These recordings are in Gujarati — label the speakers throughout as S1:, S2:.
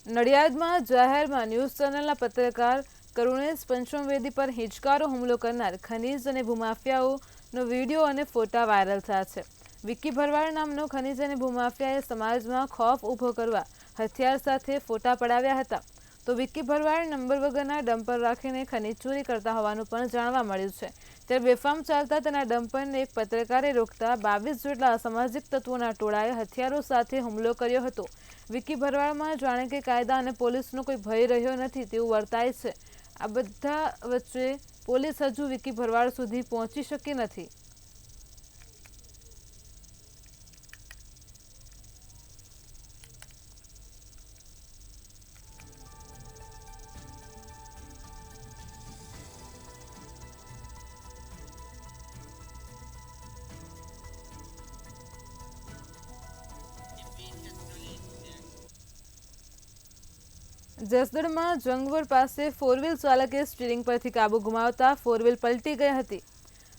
S1: નડિયાદમાં જાહેરમાં ન્યૂઝ ચેનલના પત્રકાર કરુણેશ પંચમવેદી પર હિંચકારો હુમલો કરનાર ખનીજ અને ભૂમાફિયાઓનો વિડીયો અને ફોટા વાયરલ થયા છે। વિક્કી ભરવાડ નામનો ખનીજ અને ભૂમાફિયાએ સમાજમાં ખોફ ઊભો કરવા હથિયાર સાથે ફોટા પડાવ્યા હતા। તો વિક્કી ભરવાડ નંબર વગરના ડમ્પર રાખીને ખનીજ ચોરી કરતા હોવાનું પણ જાણવા મળ્યું છે। ત્યારે બેફામ ચાલતા તેના ડમ્પરને એક પત્રકારે રોકતા 22 જેટલા અસામાજિક તત્વોના ટોળાએ હથિયારો સાથે હુમલો કર્યો હતો। વિક્કી ભરવાડમાં જાણે કે કાયદા અને પોલીસનો કોઈ ભય રહ્યો નથી તેવું વર્તાય છે। આ બધા વચ્ચે પોલીસ હજુ વિક્કી ભરવાડ સુધી પહોંચી શકી નથી। જસદણમાં જંગવડ પાસે ફોરવ્હીલ ચાલકે સ્ટીરિંગ પરથી કાબુ ગુમાવતા ફોરવ્હીલ પલટી ગઈ હતી।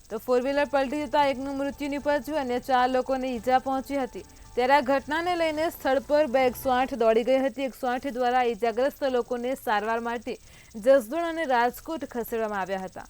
S1: તો ફોર વ્હીલર પલટી જતા એકનું મૃત્યુ નિપજ્યું અને 4 લોકોને ઈજા પહોંચી હતી। ત્યારે આ ઘટનાને લઈને સ્થળ પર 108 દોડી ગઈ હતી। 108 દ્વારા ઈજાગ્રસ્ત લોકોને સારવાર માટે જસદણ અને રાજકોટ ખસેડવામાં આવ્યા હતા।